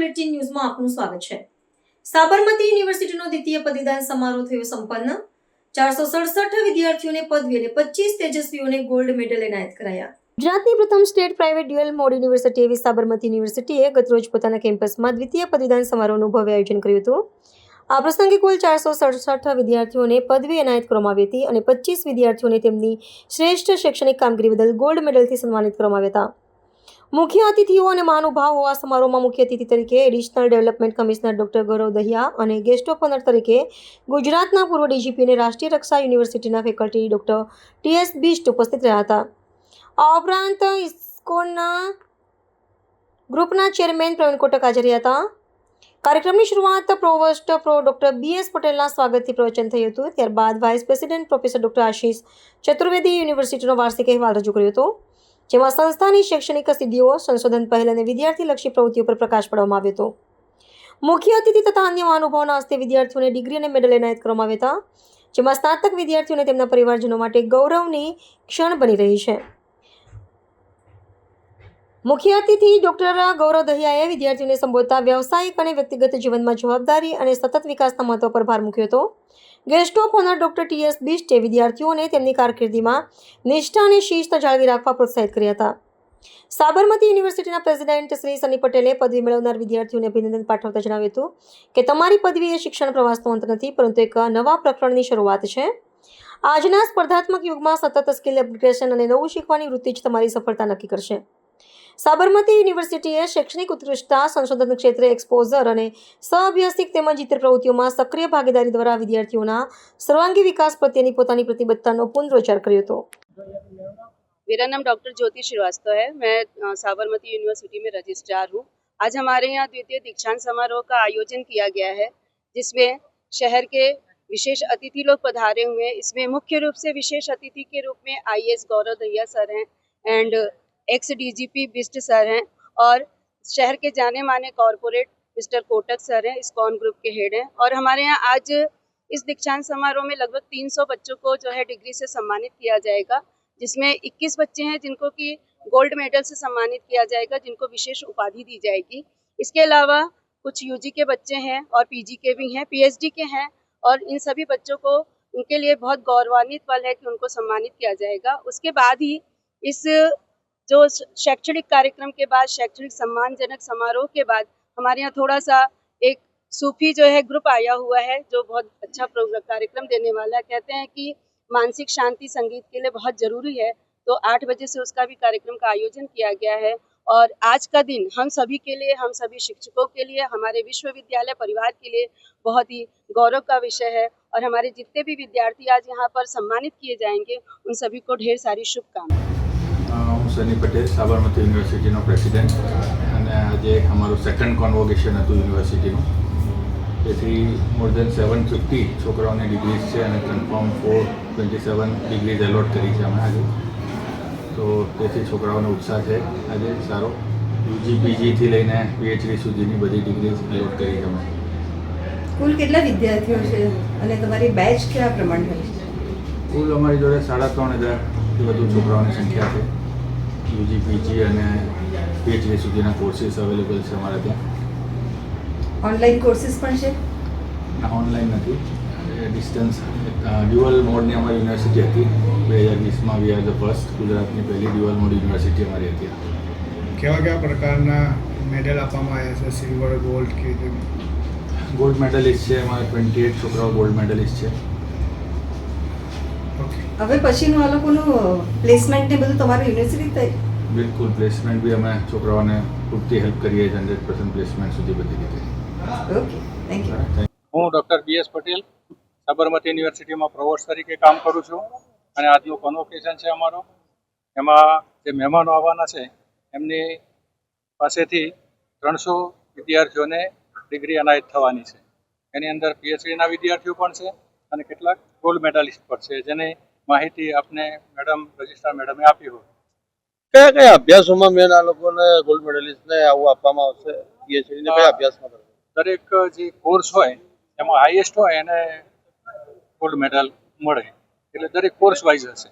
Bulletin ન્યૂઝમાં આપનું સ્વાગત છે। સાબરમતી યુનિવર્સિટીનો દ્વિતીય પદવીદાન સમારોહ થયો સંપન્ન। 467 વિદ્યાર્થીઓને પદવી અને 25 તેજસ્વીઓને ગોલ્ડ મેડલ એનાયત કરાયા। ગુજરાતની પ્રથમ state private dual mode university એવી સાબરમતી યુનિવર્સિટીએ ગતરોજ પોતાના કેમ્પસમાં દ્વિતીય પદવીદાન સમારોહનું ભવ્ય આયોજન કર્યું હતું। આ પ્રસંગે કુલ 467 વિદ્યાર્થીઓને પદવી એનાયત કરવામાં આવી હતી અને 25 વિદ્યાર્થીઓને તેમની શ્રેષ્ઠ શૈક્ષણિક કામગીરી બદલ ગોલ્ડ મેડલથી સન્માનિત કરવામાં આવ્યા હતા। મુખ્ય અતિથિઓ અને મહાનુભાવો આ સમારોહમાં મુખ્ય અતિથિ તરીકે એડિશનલ ડેવલપમેન્ટ કમિશનર ડોક્ટર ગૌરવ દહિયા અને ગેસ્ટ ઓફ ઓનર તરીકે ગુજરાતના પૂર્વ ડીજીપી અને રાષ્ટ્રીય રક્ષા યુનિવર્સિટીના ફેકલ્ટી ડોક્ટર ટીએસ બિષ્ટ ઉપસ્થિત રહ્યા હતા। આ ઉપરાંત ઇસ્કોનના ગ્રુપના ચેરમેન પ્રવીણ કોટક હાજર રહ્યા હતા। કાર્યક્રમની શરૂઆત પ્રોવોસ્ટ ડોક્ટર બીએસ પટેલના સ્વાગતથી પ્રવચન થયું હતું। ત્યારબાદ વાઇસ પ્રેસિડેન્ટ પ્રોફેસર ડોક્ટર આશીષ ચતુર્વેદી યુનિવર્સિટીનો વાર્ષિક અહેવાલ રજૂ કર્યો હતો, જેમાં સંસ્થાની શૈક્ષણિક સિદ્ધિઓ, સંશોધન પહેલ અને વિદ્યાર્થીલક્ષી પ્રવૃત્તિઓ પર પ્રકાશ પાડવામાં આવ્યો હતો। મુખ્ય અતિથિ તથા અન્ય મહાનુભાવોના હસ્તે વિદ્યાર્થીઓને ડિગ્રી અને મેડલ એનાયત કરવામાં આવ્યા હતા, જેમાં સ્નાતક વિદ્યાર્થીઓને તેમના પરિવારજનો માટે ગૌરવની ક્ષણ બની રહી છે। મુખ્ય અતિથિ ડોક્ટર ગૌરવ દહિયાએ વિદ્યાર્થીઓને સંબોધતા વ્યવસાયિક અને વ્યક્તિગત જીવનમાં જવાબદારી અને સતત વિકાસના મહત્વ પર ભાર મૂક્યો હતો। Guest of honour doctor TS બિષ્ટે વિદ્યાર્થીઓને તેમની કારકિર્દીમાં નિષ્ઠા અને શિસ્ત જાળવી રાખવા પ્રોત્સાહિત કર્યા હતા। સાબરમતી યુનિવર્સિટીના પ્રેસિડેન્ટ શ્રી સની પટેલે પદવી મેળવનાર વિદ્યાર્થીઓને અભિનંદન પાઠવતા જણાવ્યું હતું કે તમારી પદવી એ શિક્ષણ પ્રવાસનો અંત નથી, પરંતુ એક નવા પ્રકરણની શરૂઆત છે। આજના સ્પર્ધાત્મક યુગમાં સતત સ્કિલ અપગ્રેડેશન અને નવું શીખવાની વૃત્તિ જ તમારી સફળતા નક્કી કરશે। સાબરમતી યુનિવર્સિટીએ શૈક્ષણિક ઉત્કૃષ્ટતા, સંશોધન ક્ષેત્રે એક્સપોઝર અને સહઅભ્યાસિક તેમજ ઇતર પ્રવૃત્તિઓમાં સક્રિય ભાગીદારી દ્વારા વિદ્યાર્થીઓના સર્વાંગી વિકાસ પ્રત્યેની પોતાની પ્રતિબદ્ધતાનો પુનરોચ્ચાર કર્યો હતો। मेरा नाम डॉक्टर ज्योति श्रीवास्तव है। मैं साबरमती यूनिवर्सिटी में रजिस्ट्रार हूँ। आज हमारे यहाँ द्वितीय दीक्षांत समारोह का आयोजन किया गया है, जिसमें शहर के विशेष अतिथि लोग पधारे हुए हैं। इसमें मुख्य रूप से विशेष अतिथि के रूप में आईएएस गौरव दहिया सर हैं and x DGP Bisht sir हैं, और शहर के जाने माने कॉरपोरेट मिस्टर कोटक सर हैं, इस्कॉन ग्रुप के हेड हैं। और हमारे यहाँ आज इस दीक्षांत समारोह में लगभग 300 बच्चों को जो है डिग्री से सम्मानित किया जाएगा, जिसमें 21 बच्चे हैं जिनको कि गोल्ड मेडल से सम्मानित किया जाएगा, जिनको विशेष उपाधि दी जाएगी। इसके अलावा कुछ यूजी के बच्चे हैं और पीजी के भी हैं, पीएचडी के हैं, और इन सभी बच्चों को उनके लिए बहुत गौरवान्वित पल है कि उनको सम्मानित किया जाएगा। उसके बाद ही इस जो शैक्षणिक कार्यक्रम के बाद, शैक्षणिक सम्मानजनक समारोह के बाद हमारे यहाँ थोड़ा सा एक सूफी जो है ग्रुप आया हुआ है, जो बहुत अच्छा कार्यक्रम देने वाला है। कहते हैं कि मानसिक शांति संगीत के लिए बहुत ज़रूरी है, तो 8 बजे से उसका भी कार्यक्रम का आयोजन किया गया है। और आज का दिन हम सभी के लिए, हम सभी शिक्षकों के लिए, हमारे विश्वविद्यालय परिवार के लिए बहुत ही गौरव का विषय है। और हमारे जितने भी विद्यार्थी आज यहाँ पर सम्मानित किए जाएंगे, उन सभी को ढेर सारी शुभकामनाएं। હું સની પટેલ, સાબરમતી યુનિવર્સિટીનો પ્રેસિડેન્ટ, અને આજે અમારું સેકન્ડ કોન્વોકેશન હતું યુનિવર્સિટીનું। તેથી મોર દેન 750 છોકરાઓની ડિગ્રીઝ છે અને કન્ફર્મ 427 ડિગ્રીઝ એલોટ કરી છે અમે આજે। તો તેથી છોકરાઓનો ઉત્સાહ છે આજે સારો। યુજી પીજીથી લઈને પીએચડી સુધીની બધી ડિગ્રીઝ એલોટ કરી છે અમે। કુલ કેટલા વિદ્યાર્થીઓ છે અને તમારી બેચ કેવા પ્રમાણે હોય છે? કુલ અમારી જોડે 3,500થી વધુ છોકરાઓની સંખ્યા છે। યુજી પીજી અને પીએચડી સુધીના કોર્સીસ અવેલેબલ છે અમારા ત્યાં। ઓનલાઈન કોર્સીસ પણ છે? ના, ઓનલાઈન નથી, ડિસ્ટન્સ ડ્યુઅલ મોડની અમારી યુનિવર્સિટી હતી 2020માં। વી આર ધ ફર્સ્ટ, ગુજરાતની પહેલી ડ્યુઅલ મોડ યુનિવર્સિટી અમારી હતી। કેવા કેવા પ્રકારના મેડલ આપવામાં આવ્યા છે? સિલ્વર, ગોલ્ડ કે રીતે? ગોલ્ડ મેડલિસ્ટ છે અમારા 28 છોકરાઓ ગોલ્ડ મેડલિસ્ટ છે। ઓકે, હવે પછીનું આ લોકોનું પ્લેસમેન્ટ ને બધું તમારી યુનિવર્સિટી થઈ? બિલકુલ, પ્લેસમેન્ટ બી અમે છોકરાઓને પૂરતી હેલ્પ કરીએ છીએ, 100% પ્લેસમેન્ટ સુધી બધી રીતે। Okay, thank you. હું ડૉક્ટર બીએસ પટેલ સાબરમતી યુનિવર્સિટીમાં પ્રોવોસ્ટ તરીકે કામ કરું છું, અને આજનું કોન્વોકેશન છે અમારો। એમાં જે મહેમાનો આવવાના છે એમની પાસેથી 300 વિદ્યાર્થીઓને ડિગ્રી એનાયત થવાની છે। એની અંદર પીએચડીના વિદ્યાર્થીઓ પણ છે અને કેટલાક ગોલ્ડ મેડાલિસ્ટ પણ છે, જેની માહિતી આપને મેડમ રજિસ્ટ્રાર મેડમે આપી હોય। કયા કયા અભ્યાસોમાં મેન આ લોકોને ગોલ્ડ મેડલિસ્ટને આવું આપવામાં આવશે? પીએચડીને કયા અભ્યાસમાં કરશે? દરેક જે કોર્સ હોય એમાં હાઈએસ્ટ હોય એને ગોલ્ડ મેડલ મળે, એટલે દરેક કોર્સ વાઇઝ હશે।